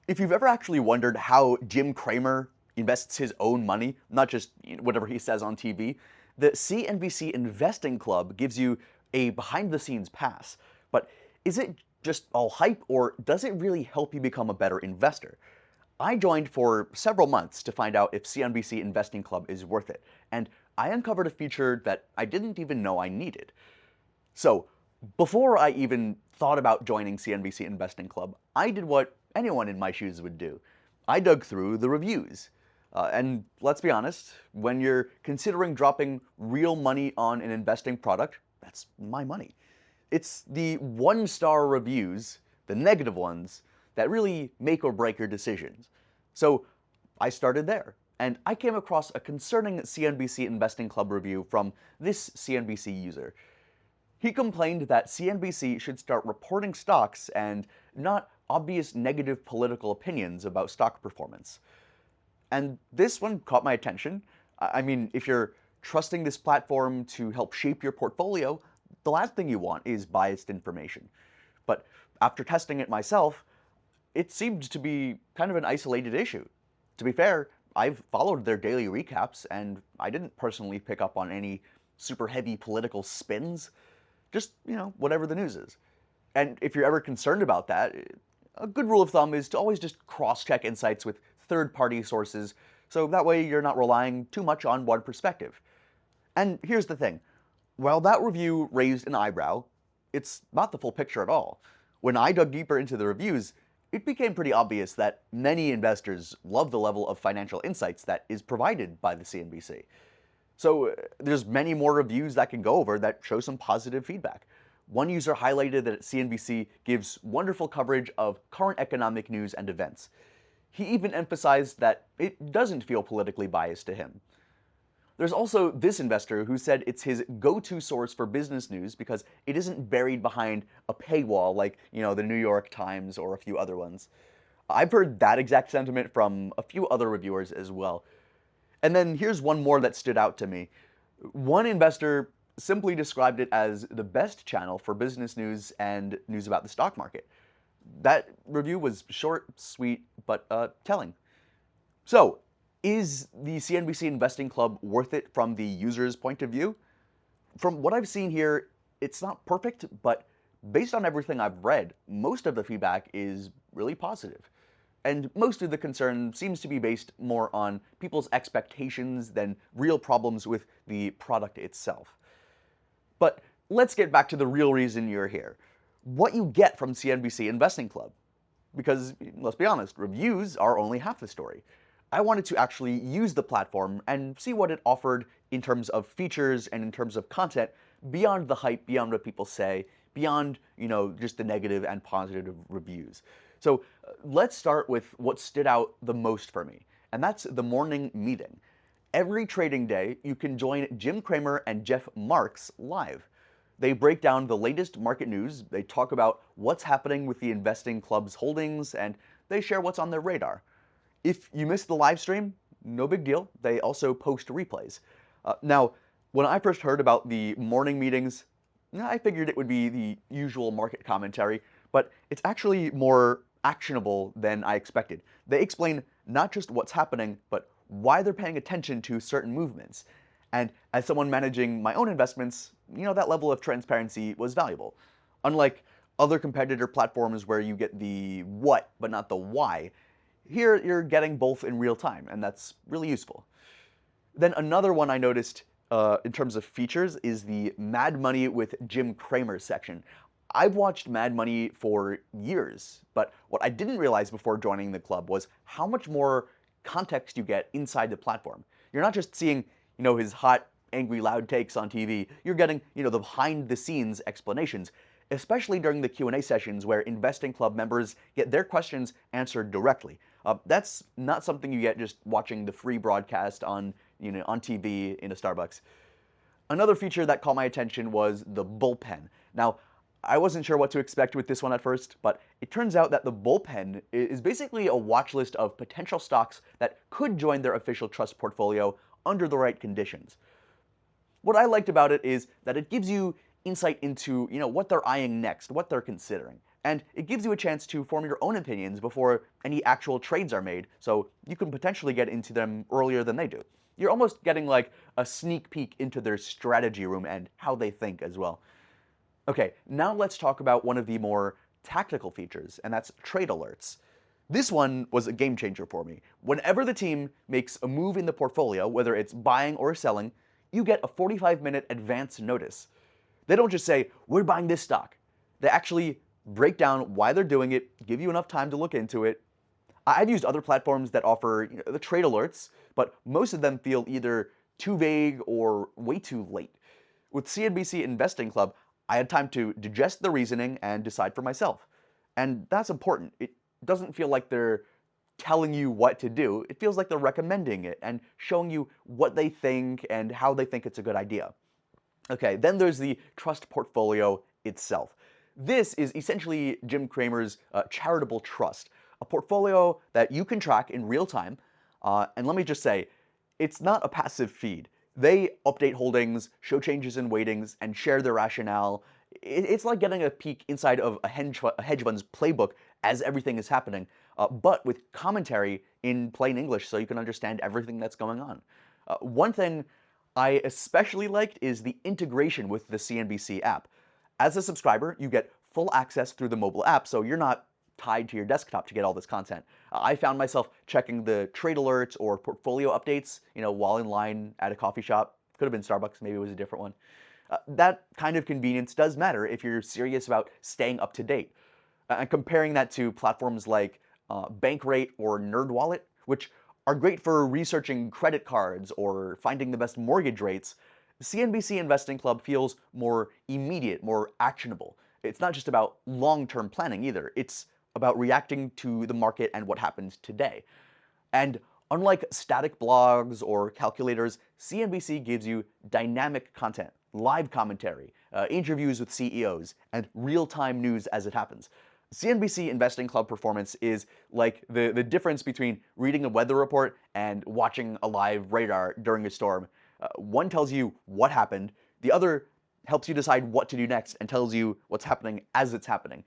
If you've ever actually wondered how Jim Cramer invests his own money, not just whatever he says on TV, the CNBC Investing Club gives you a behind-the-scenes pass. But is it just all hype, or does it really help you become a better investor? I joined for several months to find out if CNBC Investing Club is worth it, and I uncovered a feature that I didn't even know I needed. So, before I even thought about joining CNBC Investing Club, I did what anyone in my shoes would do. I dug through the reviews. And let's be honest, when you're considering dropping real money on an investing product, that's my money. It's the one-star reviews, the negative ones, that really make or break your decisions. So I started there, and I came across a concerning CNBC Investing Club review from this CNBC user. He complained that CNBC should start reporting stocks and not obvious negative political opinions about stock performance. And this one caught my attention. I mean, if you're trusting this platform to help shape your portfolio, the last thing you want is biased information. But after testing it myself, it seemed to be kind of an isolated issue. To be fair, I've followed their daily recaps, and I didn't personally pick up on any super heavy political spins. Just, whatever the news is. And if you're ever concerned about that, a good rule of thumb is to always just cross-check insights with third-party sources, so that way you're not relying too much on one perspective. And here's the thing. While that review raised an eyebrow, it's not the full picture at all. When I dug deeper into the reviews, it became pretty obvious that many investors love the level of financial insights that is provided by the CNBC. So there's many more reviews that can go over that show some positive feedback. One user highlighted that CNBC gives wonderful coverage of current economic news and events. He even emphasized that it doesn't feel politically biased to him. There's also this investor who said it's his go-to source for business news because it isn't buried behind a paywall like, the New York Times or a few other ones. I've heard that exact sentiment from a few other reviewers as well. And then here's one more that stood out to me. One investor simply described it as the best channel for business news and news about the stock market. That review was short, sweet, but telling. So, is the CNBC Investing Club worth it from the user's point of view? From what I've seen here, it's not perfect, but based on everything I've read, most of the feedback is really positive. And most of the concern seems to be based more on people's expectations than real problems with the product itself. But let's get back to the real reason you're here. What you get from CNBC Investing Club. Because, let's be honest, reviews are only half the story. I wanted to actually use the platform and see what it offered in terms of features and in terms of content beyond the hype, beyond what people say, beyond, just the negative and positive reviews. So let's start with what stood out the most for me, and that's the morning meeting. Every trading day, you can join Jim Cramer and Jeff Marks live. They break down the latest market news, they talk about what's happening with the Investing Club's holdings, and they share what's on their radar. If you missed the live stream, no big deal. They also post replays. Now, when I first heard about the morning meetings, I figured it would be the usual market commentary, but it's actually more actionable than I expected. They explain not just what's happening, but why they're paying attention to certain movements. And as someone managing my own investments, that level of transparency was valuable. Unlike other competitor platforms where you get the what, but not the why, here you're getting both in real time, and that's really useful. Then another one I noticed in terms of features is the Mad Money with Jim Cramer section. I've watched Mad Money for years, but what I didn't realize before joining the club was how much more context you get inside the platform. You're not just seeing, his hot, angry, loud takes on TV. You're getting, the behind-the-scenes explanations, especially during the Q&A sessions where Investing Club members get their questions answered directly. That's not something you get just watching the free broadcast on TV in a Starbucks. Another feature that caught my attention was the bullpen. Now, I wasn't sure what to expect with this one at first, but it turns out that the bullpen is basically a watch list of potential stocks that could join their official trust portfolio under the right conditions. What I liked about it is that it gives you insight into what they're eyeing next, what they're considering. And it gives you a chance to form your own opinions before any actual trades are made, so you can potentially get into them earlier than they do. You're almost getting like a sneak peek into their strategy room and how they think as well. Okay, now let's talk about one of the more tactical features, and that's trade alerts. This one was a game changer for me. Whenever the team makes a move in the portfolio, whether it's buying or selling, you get a 45-minute advance notice. They don't just say, we're buying this stock. They actually break down why they're doing it, give you enough time to look into it. I've used other platforms that offer the trade alerts, but most of them feel either too vague or way too late. With CNBC Investing Club, I had time to digest the reasoning and decide for myself. And that's important. It doesn't feel like they're telling you what to do. It feels like they're recommending it and showing you what they think and how they think it's a good idea. Okay, then there's the trust portfolio itself. This is essentially Jim Cramer's charitable trust, a portfolio that you can track in real time. And let me just say, it's not a passive feed. They update holdings, show changes in weightings, and share their rationale. It's like getting a peek inside of a hedge fund's playbook as everything is happening, but with commentary in plain English so you can understand everything that's going on. One thing I especially liked is the integration with the CNBC app. As a subscriber, you get full access through the mobile app, so you're not tied to your desktop to get all this content. I found myself checking the trade alerts or portfolio updates, while in line at a coffee shop. Could have been Starbucks, maybe it was a different one. That kind of convenience does matter if you're serious about staying up to date. And comparing that to platforms like Bankrate or NerdWallet, which are great for researching credit cards or finding the best mortgage rates, CNBC Investing Club feels more immediate, more actionable. It's not just about long-term planning either. It's about reacting to the market and what happens today. And unlike static blogs or calculators, CNBC gives you dynamic content, live commentary, interviews with CEOs, and real-time news as it happens. CNBC Investing Club performance is like the difference between reading a weather report and watching a live radar during a storm. One tells you what happened, the other helps you decide what to do next and tells you what's happening as it's happening.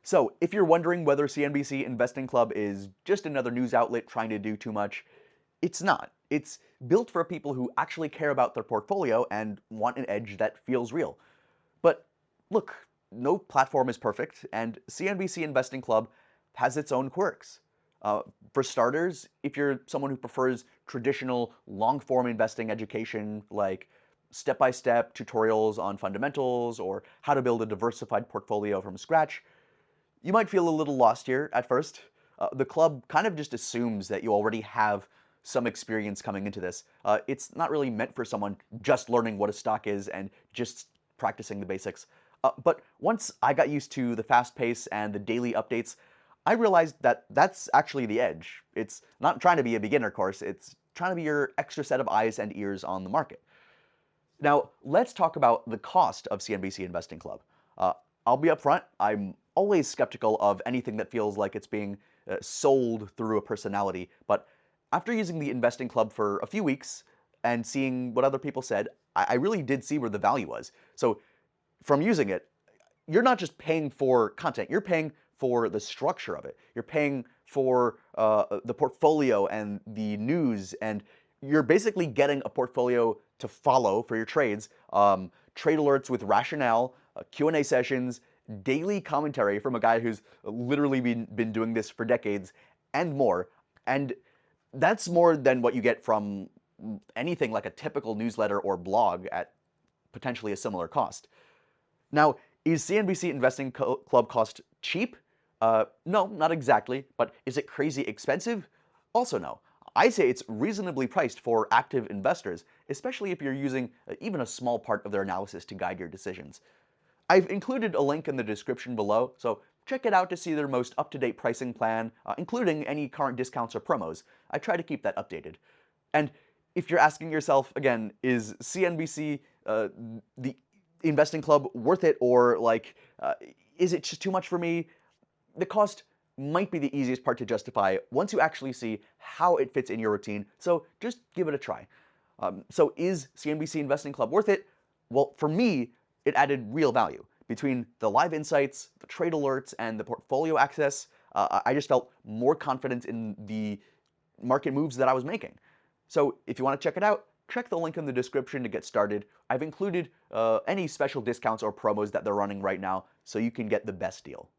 So if you're wondering whether CNBC Investing Club is just another news outlet trying to do too much, it's not. It's built for people who actually care about their portfolio and want an edge that feels real. But look, no platform is perfect, and CNBC Investing Club has its own quirks. For starters, if you're someone who prefers traditional long-form investing education like step-by-step tutorials on fundamentals or how to build a diversified portfolio from scratch, you might feel a little lost here at first. The club kind of just assumes that you already have some experience coming into this. It's not really meant for someone just learning what a stock is and just practicing the basics. But once I got used to the fast pace and the daily updates, I realized that that's actually the edge. It's not trying to be a beginner course, it's trying to be your extra set of eyes and ears on the market. Now, let's talk about the cost of CNBC Investing Club. I'll be upfront, I'm always skeptical of anything that feels like it's being sold through a personality, but after using the Investing Club for a few weeks and seeing what other people said, I really did see where the value was. So from using it, you're not just paying for content, you're paying for the structure of it. You're paying for the portfolio and the news, and you're basically getting a portfolio to follow for your trades, trade alerts with rationale, Q&A sessions, daily commentary from a guy who's literally been doing this for decades, and more. And that's more than what you get from anything like a typical newsletter or blog at potentially a similar cost. Now, is CNBC Investing Club cost cheap? No, not exactly, but is it crazy expensive? Also no. I say it's reasonably priced for active investors, especially if you're using even a small part of their analysis to guide your decisions. I've included a link in the description below, so check it out to see their most up-to-date pricing plan, including any current discounts or promos. I try to keep that updated. And if you're asking yourself, again, is CNBC the Investing Club worth it, or is it just too much for me? The cost might be the easiest part to justify once you actually see how it fits in your routine, so just give it a try. So is CNBC Investing Club worth it? Well, for me, it added real value. Between the live insights, the trade alerts, and the portfolio access, I just felt more confident in the market moves that I was making. So if you want to check it out, check the link in the description to get started. I've included any special discounts or promos that they're running right now so you can get the best deal.